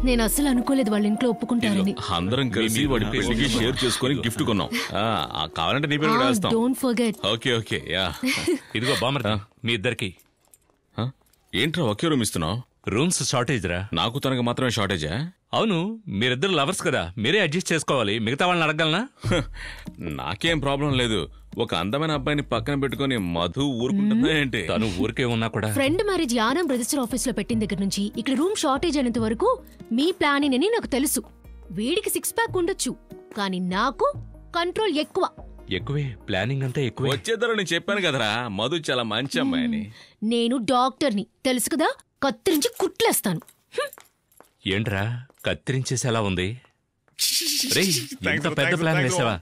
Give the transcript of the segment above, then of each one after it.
నేను అసలు అనుకోలేదు వాళ్ళ ఇంట్లో ఒప్పుకుంటారని. అందరం కలిసి వాడి పెళ్లికి షేర్ చేసుకొని గిఫ్ట్ కొన్నాం. కావాలంటే నీ పేరు కూడా వేస్తాం. Don't forget. Okay okay yeah. ఇదిగో బామర్ మీ ఇద్దరికి. ఏంట్రా ఒకే రూమ్ ఇస్తున్నావు? రూమ్స్ షార్టేజ్ రా. నాకు తనకు మాత్రమే షార్టేజా? అవును, మీరిద్దరు లవర్స్ కదా, మీరే అడ్జస్ట్ చేసుకోవాలి. మిగతా వాళ్ళని అడగలనా? నాకేం ప్రాబ్లం లేదు. ఒక అందమైన అబ్బాయిని పక్కన పెట్టుకుని మధు ఊరుకుంటుందా ఏంటి? తను ఊరికే ఉన్నా కూడా friend marriage Yanam register office లో పెట్టిన దగ్గర నుంచి ఇక్కడ రూమ్ షార్టేజ్ అయినంత వరకు మీ ప్లానింగ్ అని నాకు తెలుసు. వీడికి 6 ప్యాక్ ఉండొచ్చు, కానీ నాకు కంట్రోల్ ఎక్కువ. ఎక్కువే ప్లానింగ్ అంతా ఎక్కువ. వచ్చేద్దరు నేను చెప్పాను కదరా, మధు చాలా మంచి అమ్మాయిని. నేను డాక్టర్ని తెలుసు కదా, కత్తిరించి కుట్లేస్తాను. ఏంట్రా కత్తిరించేసేలా ఉంది? ఇంత పెద్ద ప్లాన్ వేసావా?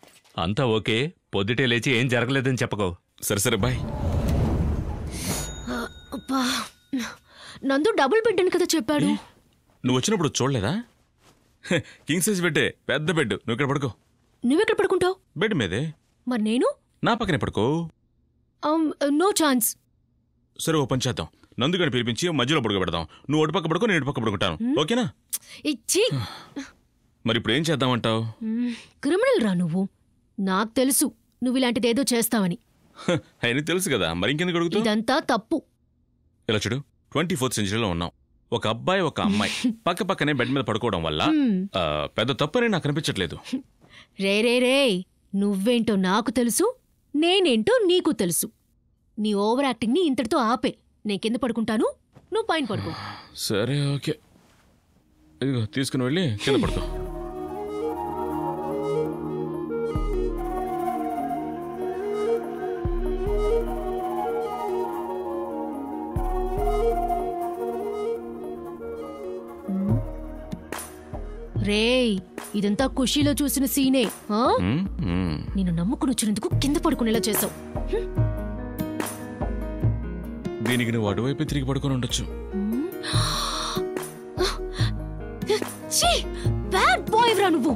అంతా ఓకే, పొద్దుటే లేచి ఏం జరగలేదని చెప్పకో. సరే సరే బాయ్. నందు డబుల్ బెడ్ అని కదా చెప్పాడు. నువ్వు వచ్చినప్పుడు చూడలేదా? కింగ్ సైజ్ బెడ్డే, పెద్ద బెడ్. నువ్వు ఇక్కడ పడుకో. నువ్వెక్కడ పడుకుంటావు? బెడ్ మీదే. మరి నేను నా పక్కనే పడుకో. No chance. సరే ఓ పని చేద్దాం, నందుగని పిలిపించి మధ్యలో పడుకోబెడదాం. నువ్వు ఒడి పక్క పడుకో, నేను ఇటు పక్క పడుకుంటాను. ఓకేనా? ఇచ్చి మరి ఇప్పుడు ఏం చేద్దామంటావు? క్రిమినల్ రా నువ్వు. నాకు తెలుసు నువ్వు ఇలాంటిదేదో చేస్తావని. అయినా తెలుసు కదా, మరి ఇంకెందుకు అడుగుతావు? ఇదంతా తప్పు. ఇలా చూడు, 24th సెంచరీలో ఉన్నాం. ఒక అబ్బాయి ఒక అమ్మాయి పక్క పక్కనే బెడ్ మీద పడుకోవడం వల్ల పెద్ద తప్పని నాకు అనిపించట్లేదు. రే రే రే, నువ్వేంటో నాకు తెలుసు, నేనేంటో నీకు తెలుసు. నీ ఓవర్ యాక్టింగ్ ని ఇంతటితో ఆపే. నేను కింద పడుకుంటాను, నువ్వు పైన పడుకో. సరే ఓకే, ఇదిగో తీసుకుని వెళ్ళి కింద పడుకో. రేయ్, ఇదంతా ఖుషీలో చూసిన సీనే. నేను నమ్ముకుని వచ్చినందుకు కింద పడుకునేలా చేసావు. దీనికి నువ్వు అటువైపు తిరిగి పడుకొని ఉండొచ్చు. బ్యాడ్ బాయ్ రా నువ్వు.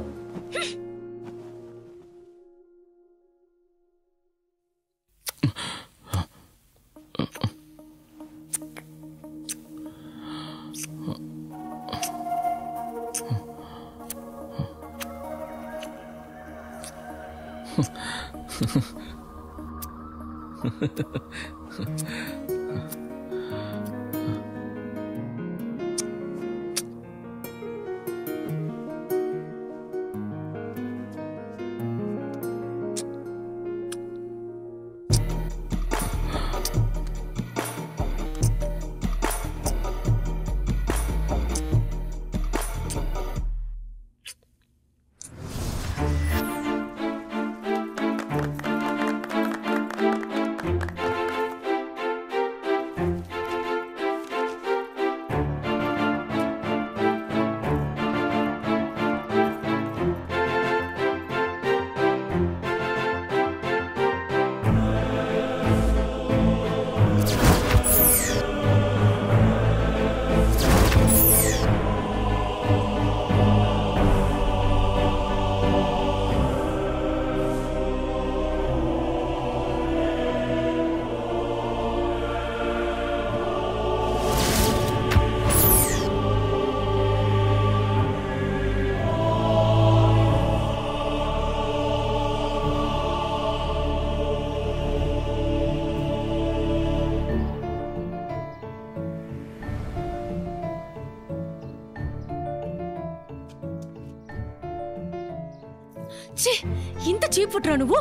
ఇంత చీప్ ఫుట్ రా నువ్వు.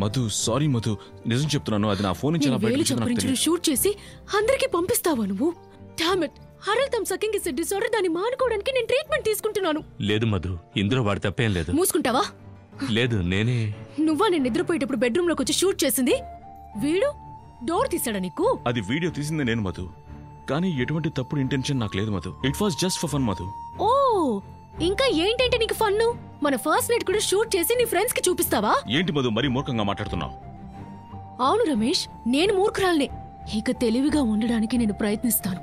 మధు సారీ మధు, నిజం చెప్తున్నాను, అది నా ఫోన్ నుంచి షూట్ చేసి అందరికి పంపిస్తావా నువ్వు? డామ్ ఇట్, హరల్ తమ్ సకింగ్ ఇస్ ఎ డిసార్డర్. దాన్ని మానుకోవడానికి నేను ట్రీట్మెంట్ తీసుకుంటున్నాను. లేదు మధు, ఇందులో వాడి తప్పేం లేదు. మూసుకుంటావా? లేదు నేనే. నువ్వా నేను నిద్రపోయేటప్పుడు బెడ్రూమ్ లోకి వచ్చి షూట్ చేసింది? వీడు డోర్ తీసాడా నీకు? అది వీడియో తీసింది నేను మధు, కానీ ఎటువంటి తప్పుడు ఇంటెన్షన్ నాకు లేదు Madhu. It was just for fun Madhu. ఓ, ఇంకా ఏంటంటే నీకు ఫన్ను? మన ఫస్ట్ నైట్ కూడా షూట్ చేసి నీ ఫ్రెండ్స్ కి చూపిస్తావా? ఏంటి మధు మరీ మూర్ఖంగా మాట్లాడుతున్నావు? అవును రమేష్, నేను మూర్ఖురాల్నే. ఇక తెలివిగా ఉండడానికి నేను ప్రయత్నిస్తాను.